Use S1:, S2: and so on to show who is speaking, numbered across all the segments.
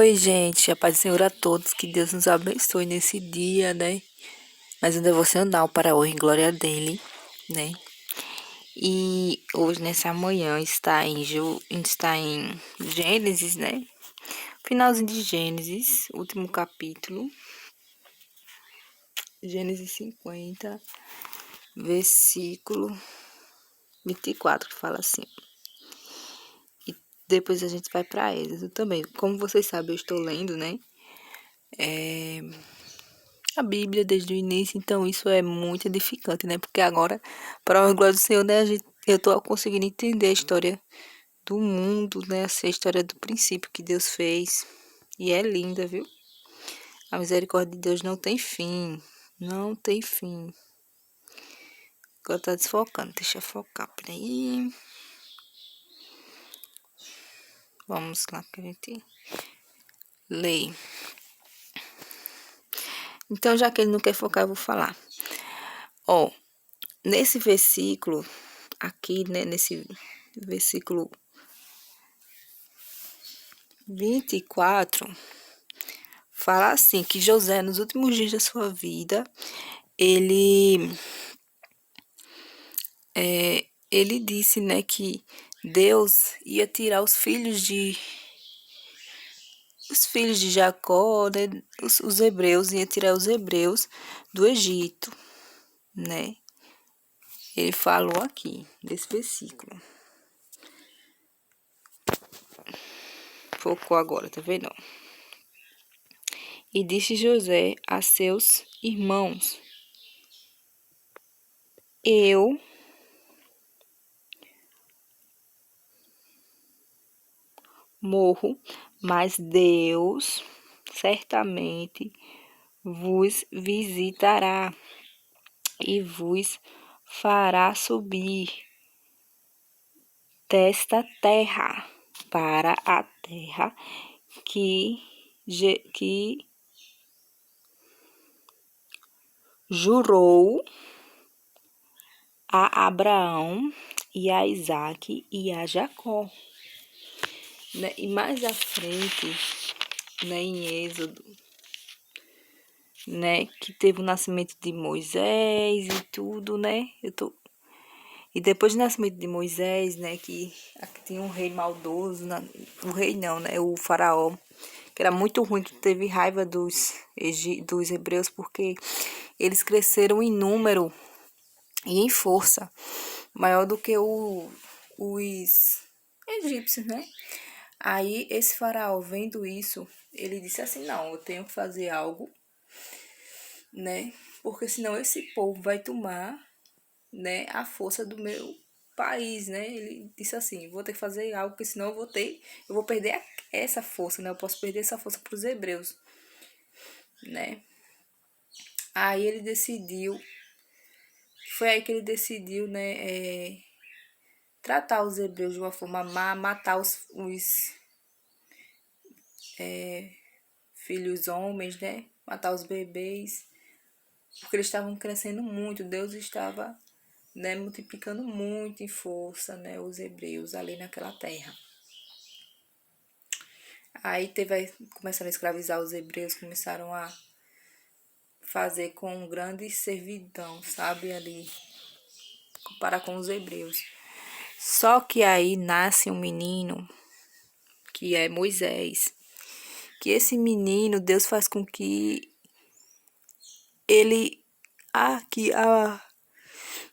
S1: Oi, gente, a paz do Senhor a todos, que Deus nos abençoe nesse dia, né? Mais um devocional para hoje, glória a dele, né? E hoje, nessa manhã, está em Gênesis, né? Finalzinho de Gênesis, último capítulo, Gênesis 50, versículo 24, que fala assim. E depois a gente vai para Êxodo também. Como vocês sabem, eu estou lendo, né? A Bíblia desde o início, então isso é muito edificante, né? Porque agora, para a glória do Senhor, né, eu tô conseguindo entender a história do mundo, né? Assim, a história do princípio que Deus fez. E é linda, viu? A misericórdia de Deus não tem fim. Não tem fim. Agora tá desfocando. Deixa eu focar. Peraí. Vamos lá que a gente lê. Então, já que ele não quer focar, eu vou falar. Ó, nesse versículo aqui, né? Nesse versículo 24, fala assim, que José, nos últimos dias da sua vida, ele, ele disse, né, que Deus ia tirar os filhos de Jacó, né, os hebreus, ia tirar os hebreus do Egito, né? Ele falou aqui, desse versículo. Focou agora, tá vendo? E disse José a seus irmãos: Eu morro, mas Deus certamente vos visitará e vos fará subir desta terra para a terra que jurou a Abraão e a Isaque e a Jacó. Né? E mais à frente, né, em Êxodo, né, que teve o nascimento de Moisés e tudo, né? E depois do nascimento de Moisés, né, que aqui tinha um rei maldoso, o rei não, né, o faraó, que era muito ruim, que teve raiva dos hebreus, porque eles cresceram em número e em força, maior do que os egípcios, né? Aí esse faraó, vendo isso, ele disse assim, não, eu tenho que fazer algo, né, porque senão esse povo vai tomar, né, a força do meu país, né? Ele disse assim, vou ter que fazer algo, porque senão eu vou perder essa força, né? Eu posso perder essa força para os hebreus, né? Aí ele decidiu, foi aí que ele decidiu, né, tratar os hebreus de uma forma má, matar os filhos homens, né? Matar os bebês, porque eles estavam crescendo muito, Deus estava, né, multiplicando muito em força, né, os hebreus ali naquela terra. Aí começaram a escravizar os hebreus, começaram a fazer com grande servidão, sabe, ali, comparar com os hebreus. Só que aí nasce um menino, que é Moisés, que esse menino, Deus faz com que que a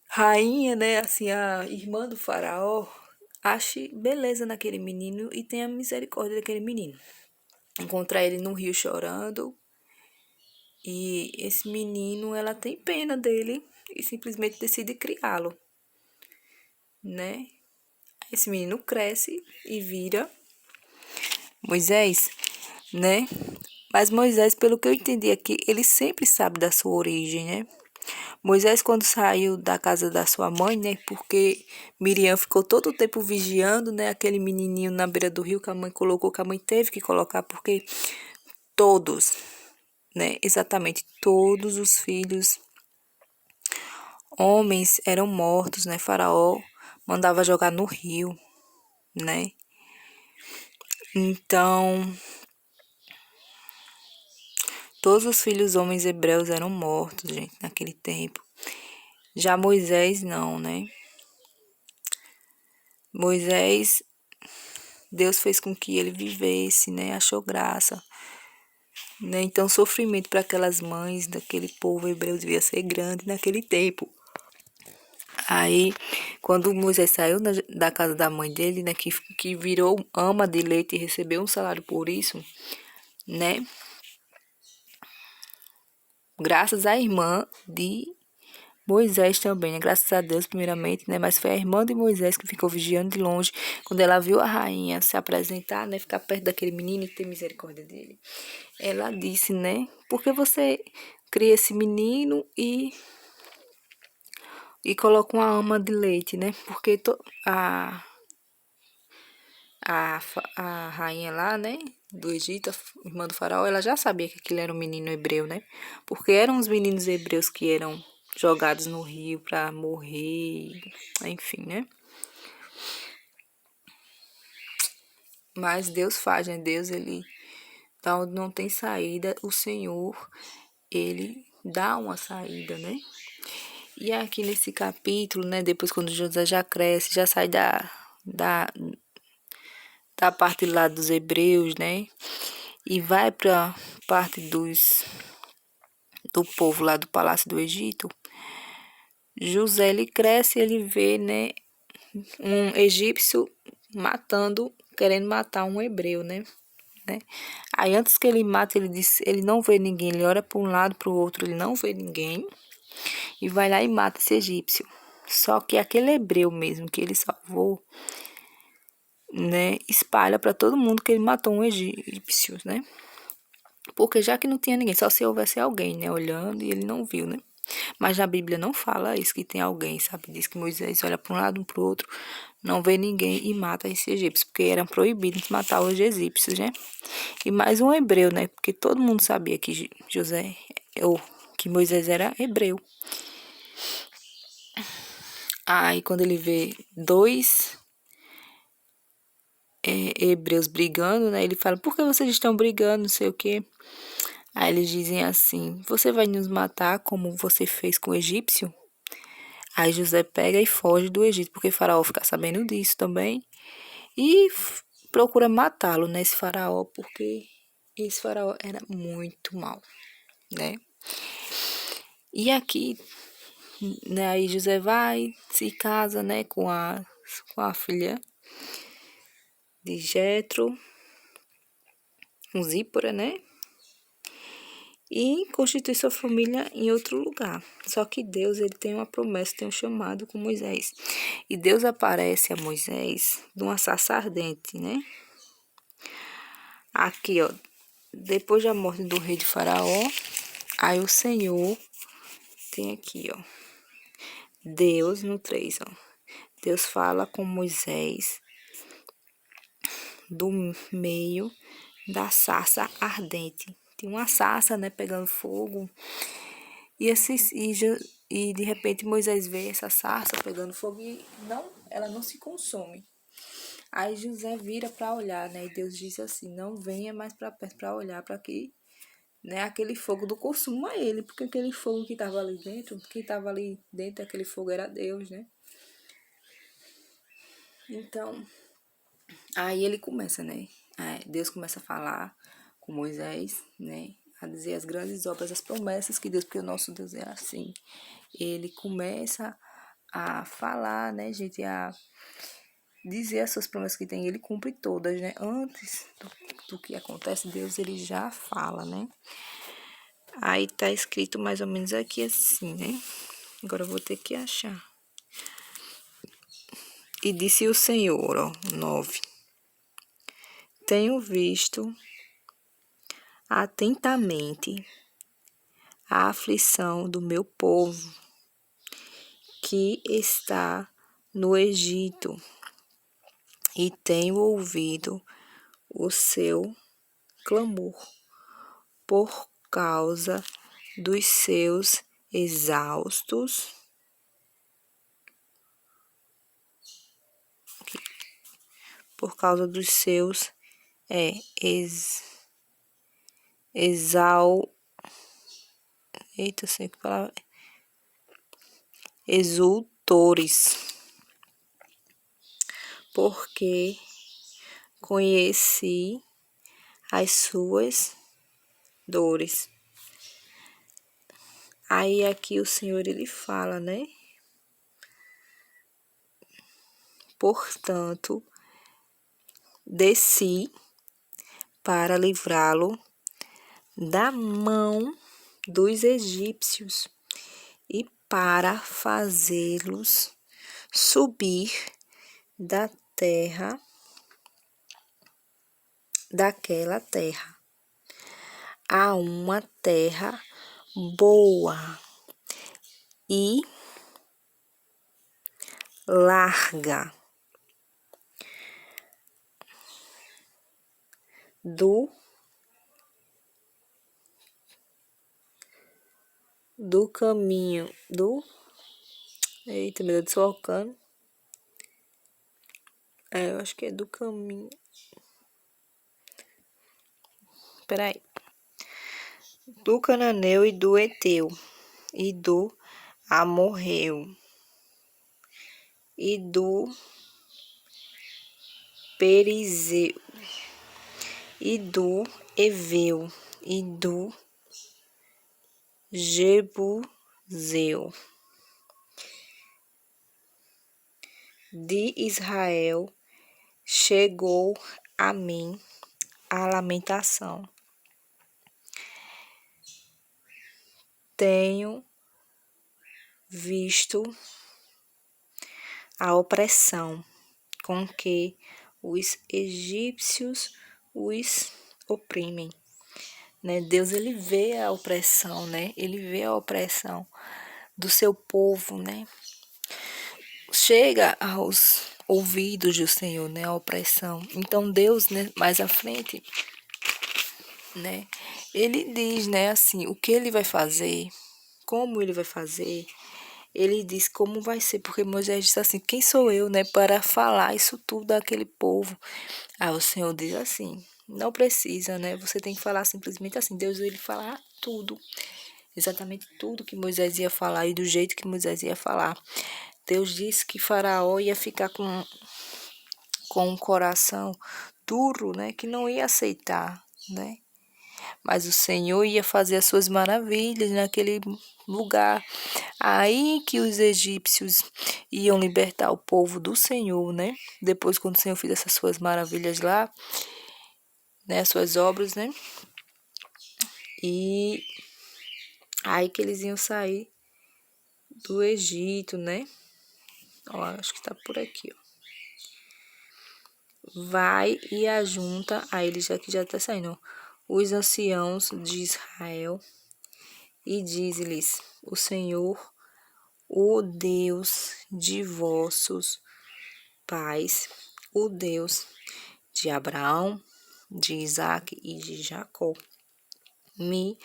S1: rainha, né, assim, a irmã do faraó, ache beleza naquele menino e tenha misericórdia daquele menino. Encontrar ele no rio chorando, e esse menino, ela tem pena dele e simplesmente decide criá-lo, né? Esse menino cresce e vira Moisés, né? Mas Moisés, pelo que eu entendi aqui, ele sempre sabe da sua origem, né? Moisés, quando saiu da casa da sua mãe, né? Porque Miriam ficou todo o tempo vigiando, né? Aquele menininho na beira do rio que a mãe colocou, que a mãe teve que colocar, porque todos, né? Exatamente, todos os filhos homens eram mortos, né? Faraó mandava jogar no rio, né? Então, Todos os filhos homens hebreus eram mortos, gente, naquele tempo. Já Moisés não, né? Moisés, Deus fez com que ele vivesse, né? Achou graça, né? Então, o sofrimento para aquelas mães daquele povo hebreu devia ser grande naquele tempo. Aí, quando Moisés saiu da casa da mãe dele, né? Que virou ama de leite e recebeu um salário por isso, né? Graças à irmã de Moisés também, né? Graças a Deus, primeiramente, né? Mas foi a irmã de Moisés que ficou vigiando de longe. Quando ela viu a rainha se apresentar, né? Ficar perto daquele menino e ter misericórdia dele. Ela disse, né? Por que você cria esse menino e coloca uma ama de leite, né? Porque a rainha lá, né? Do Egito, a irmã do faraó, ela já sabia que aquele era um menino hebreu, né? Porque eram os meninos hebreus que eram jogados no rio para morrer, enfim, né? Mas Deus faz, né? Deus, ele, da onde não tem saída, o Senhor, ele dá uma saída, né? E aqui nesse capítulo, né? Depois quando José já cresce, já sai da, da parte lá dos hebreus, né? E vai para parte do povo lá do Palácio do Egito. José, ele cresce, ele vê, né? Um egípcio querendo matar um hebreu, né? Aí antes que ele mate, ele diz, ele não vê ninguém, ele olha para um lado, para o outro, ele não vê ninguém e vai lá e mata esse egípcio. Só que aquele hebreu mesmo que ele salvou, né, espalha para todo mundo que ele matou um egípcio, né? Porque já que não tinha ninguém, só se houvesse alguém, né, olhando e ele não viu, né? Mas na Bíblia não fala isso, que tem alguém, sabe? Diz que Moisés olha para um lado, para o outro, não vê ninguém e mata esse egípcio, porque era proibido matar os egípcios, né? E mais um hebreu, né? Porque todo mundo sabia que ou que Moisés era hebreu. Aí quando ele vê dois hebreus brigando, né? Ele fala, por que vocês estão brigando, não sei o quê. Aí eles dizem assim, você vai nos matar como você fez com o egípcio? Aí José pega e foge do Egito, porque Faraó fica sabendo disso também. E procura matá-lo, né, esse Faraó, porque esse Faraó era muito mau, né? E aqui, né, aí José vai, se casa, né, com a filha de Jetro, com Zípora, né? E constitui sua família em outro lugar. Só que Deus, ele tem uma promessa, tem um chamado com Moisés. E Deus aparece a Moisés de uma sarça ardente, né? Aqui, ó, depois da morte do rei de Faraó, aí o Senhor tem aqui, ó, Deus no 3, ó. Deus fala com Moisés do meio da sarça ardente. Tem uma sarça, né, pegando fogo. E de repente Moisés vê essa sarça pegando fogo e ela não se consome. Aí José vira para olhar, né? E Deus diz assim: não venha mais para perto para olhar para que, né, aquele fogo do consuma ele, porque aquele fogo que estava ali dentro, quem estava ali dentro daquele fogo era Deus, né? Então, aí ele começa, né? Deus começa a falar com Moisés, né? A dizer as grandes obras, as promessas que Deus, porque o nosso Deus é assim. Ele começa a falar, né, gente, a dizer as suas promessas que tem, ele cumpre todas, né? Antes do que acontece, Deus, ele já fala, né? Aí tá escrito mais ou menos aqui assim, né? Agora eu vou ter que achar. E disse o Senhor, ó, 9. Tenho visto atentamente a aflição do meu povo que está no Egito e tenho ouvido o seu clamor por causa dos seus exaustos, por causa dos seus é, exaustos Eita, sei que palavra. Exultores. Porque conheci as suas dores. Aí aqui o Senhor, ele fala, né? Portanto, desci para livrá-lo da mão dos egípcios e para fazê-los subir da terra, daquela terra, a uma terra boa e larga, do caminho eita, meu Deus, desfocando. Eu acho que é do caminho. Peraí. Do cananeu e do Eteu, e do amorreu, e do perizeu, e do eveu, e do jebuseu, de Israel chegou a mim a lamentação. Tenho visto a opressão com que os egípcios os oprimem, né? Deus, ele vê a opressão, né? Ele vê a opressão do seu povo, né? Chega aos ouvidos do Senhor, né? A opressão. Então Deus, né, mais à frente, né? Ele diz, né, assim, o que ele vai fazer, como ele vai fazer. Ele diz como vai ser, porque Moisés disse assim, quem sou eu, né, para falar isso tudo daquele povo? Aí o Senhor diz assim, não precisa, né, você tem que falar simplesmente assim, Deus, ele falar tudo, exatamente tudo que Moisés ia falar e do jeito que Moisés ia falar. Deus disse que Faraó ia ficar com um coração duro, né, que não ia aceitar, né, mas o Senhor ia fazer as suas maravilhas naquele lugar. Aí que os egípcios iam libertar o povo do Senhor, né? Depois, quando o Senhor fez essas suas maravilhas lá, né? As suas obras, né? E aí que eles iam sair do Egito, né? Ó, acho que tá por aqui, ó. Vai e ajunta, aí eles aqui já tá saindo, os anciãos de Israel e diz-lhes, o Senhor, o Deus de vossos pais, o Deus de Abraão, de Isaque e de Jacó, me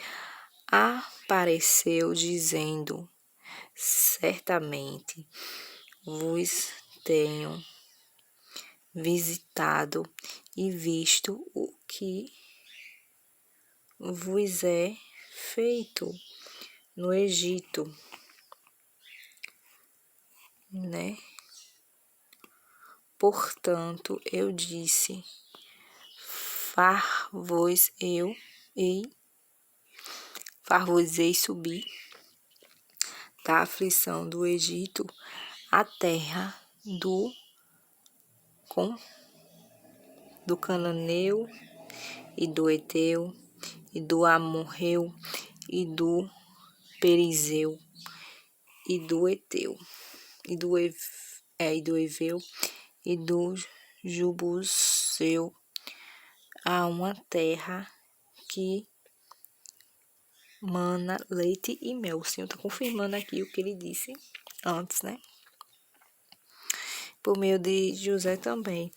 S1: apareceu dizendo, certamente vos tenho visitado e visto o que vos é feito no Egito, né? Portanto, eu disse, far-vos-ei subir da aflição do Egito à terra do cananeu e do Eteu e do amorreu e do perizeu e do Eteu e do eveu e do jebuseu, a uma terra que mana leite e mel. O Senhor está confirmando aqui o que ele disse antes, né? Por meio de José também.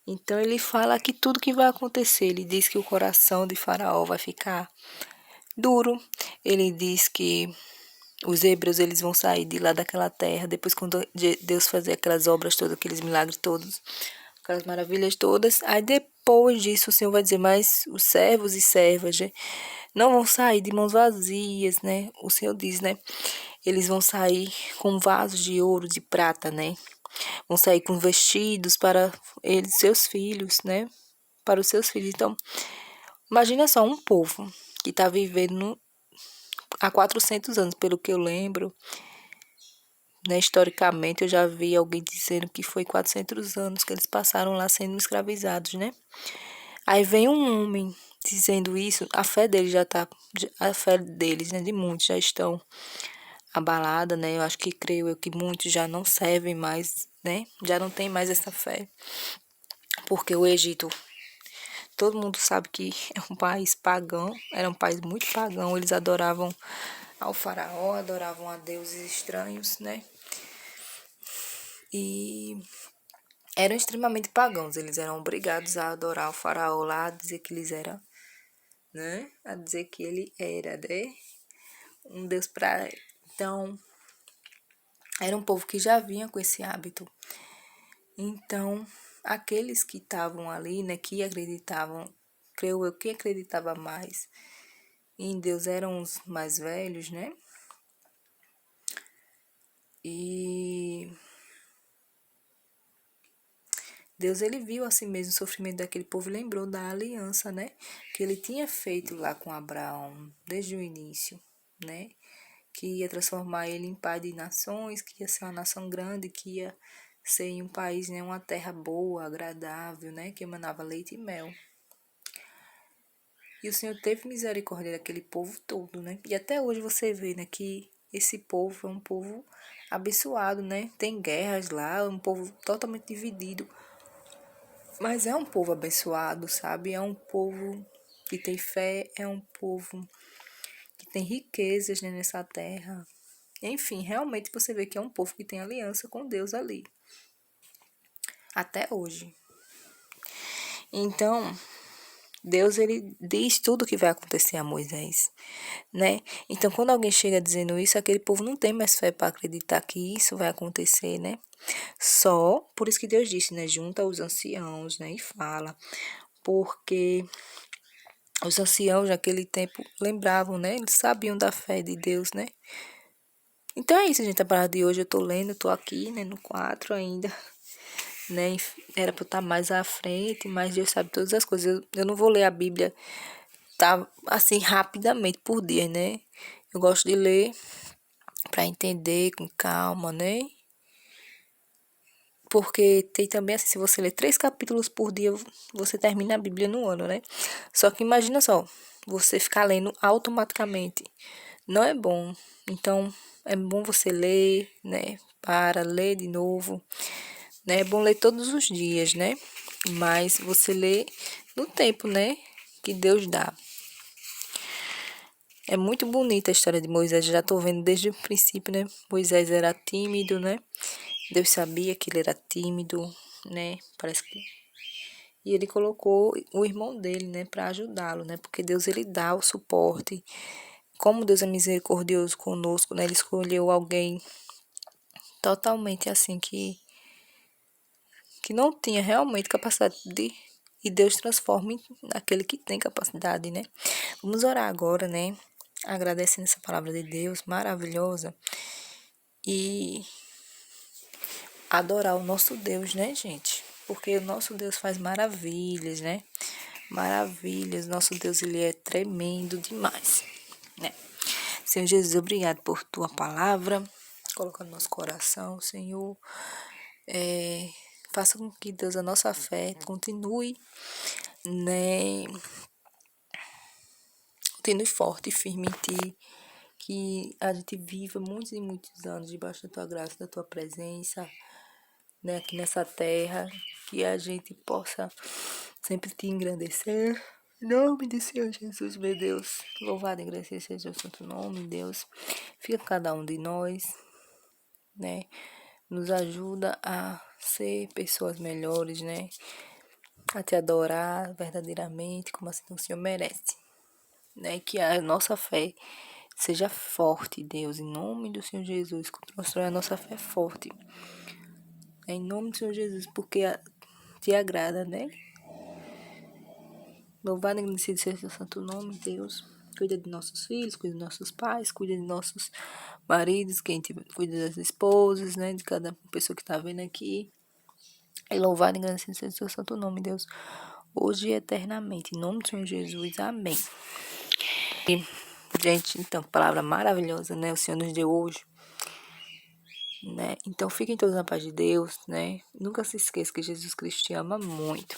S1: Então ele fala que tudo que vai acontecer, ele diz que o coração de Faraó vai ficar duro. Ele diz que os hebreus, eles vão sair de lá daquela terra, depois quando Deus fazer aquelas obras todas, aqueles milagres todos, aquelas maravilhas todas. Aí depois disso o Senhor vai dizer, mas os servos e servas, não vão sair de mãos vazias, né? O Senhor diz, né? Eles vão sair com vasos de ouro, de prata, né? Vão sair com vestidos para eles, seus filhos, né? Para os seus filhos. Então, imagina só um povo que está vivendo há 400 anos, pelo que eu lembro, né? Historicamente, eu já vi alguém dizendo que foi 400 anos que eles passaram lá sendo escravizados, né? Aí vem um homem dizendo isso, a fé deles já tá, a fé deles, né, de muitos já estão abalada, né? Eu acho que creio eu que muitos já não servem mais, né? Já não tem mais essa fé. Porque o Egito, todo mundo sabe que é um país pagão, era um país muito pagão, eles adoravam ao faraó, adoravam a deuses estranhos, né? E eram extremamente pagãos, eles eram obrigados a adorar o faraó lá, a dizer que eles eram, né? A dizer que ele era, né? Um deus para. Então, era um povo que já vinha com esse hábito. Então, aqueles que estavam ali, né, que acreditavam, creio eu, que acreditava mais em Deus eram os mais velhos, né? E Deus, ele viu assim mesmo o sofrimento daquele povo e lembrou da aliança, né? Que ele tinha feito lá com Abraão desde o início, né? Que ia transformar ele em pai de nações, que ia ser uma nação grande, que ia ser em um país, né? Uma terra boa, agradável, né? Que emanava leite e mel. E o Senhor teve misericórdia daquele povo todo, né? E até hoje você vê, né, que esse povo é um povo abençoado, né? Tem guerras lá, é um povo totalmente dividido. Mas é um povo abençoado, sabe? É um povo que tem fé, é um povo que tem riquezas, né, nessa terra. Enfim, realmente você vê que é um povo que tem aliança com Deus ali. Até hoje. Então, Deus, ele diz tudo o que vai acontecer a Moisés, né? Então, quando alguém chega dizendo isso, aquele povo não tem mais fé para acreditar que isso vai acontecer, né? Só, por isso que Deus disse, né? Junta os anciãos, né? E fala. Porque os anciãos naquele tempo lembravam, né? Eles sabiam da fé de Deus, né? Então é isso, gente. A palavra de hoje eu tô lendo, tô aqui, né? No 4 ainda, né? Era para eu estar mais à frente, mas Deus sabe todas as coisas. Eu não vou ler a Bíblia, tá? Assim, rapidamente por dia, né? Eu gosto de ler para entender com calma, né? Porque tem também assim, se você ler 3 capítulos por dia, você termina a Bíblia no ano, né? Só que imagina só, você ficar lendo automaticamente. Não é bom. Então, é bom você ler, né? Para ler de novo, né? É bom ler todos os dias, né? Mas você lê no tempo, né? Que Deus dá. É muito bonita a história de Moisés, já estou vendo desde o princípio, né? Moisés era tímido, né? Deus sabia que ele era tímido, né? Parece que. E ele colocou o irmão dele, né, para ajudá-lo, né? Porque Deus, ele dá o suporte. Como Deus é misericordioso conosco, né? Ele escolheu alguém totalmente assim que não tinha realmente capacidade de. E Deus transforma naquele que tem capacidade, né? Vamos orar agora, né? Agradecendo essa palavra de Deus maravilhosa. E adorar o nosso Deus, né, gente? Porque o nosso Deus faz maravilhas, né? Maravilhas. Nosso Deus, ele é tremendo demais, né? Senhor Jesus, obrigado por tua palavra. Coloca no nosso coração, Senhor. Faça com que, Deus, a nossa fé continue, né? Continue forte e firme em ti. Que a gente viva muitos e muitos anos debaixo da tua graça, da tua presença, né, aqui nessa terra, que a gente possa sempre te engrandecer. Em nome do Senhor Jesus, meu Deus. Louvado e agradecido seja o santo nome, Deus. Fica com cada um de nós, né? Nos ajuda a ser pessoas melhores, né? A te adorar verdadeiramente, como assim o Senhor merece, né? Que a nossa fé seja forte, Deus, em nome do Senhor Jesus. Constrói a nossa fé forte. Em nome do Senhor Jesus, porque te agrada, né? Louvado e agradecido seja o santo nome, Deus. Cuida de nossos filhos, cuida de nossos pais, cuida de nossos maridos, cuida das esposas, né? De cada pessoa que está vendo aqui. E louvado e engrandecido seja o seu santo nome, Deus, hoje e eternamente. Em nome do Senhor Jesus. Amém. E, gente, então, palavra maravilhosa, né? O Senhor nos deu hoje, né? Então, fiquem todos na paz de Deus, né? Nunca se esqueça que Jesus Cristo te ama muito.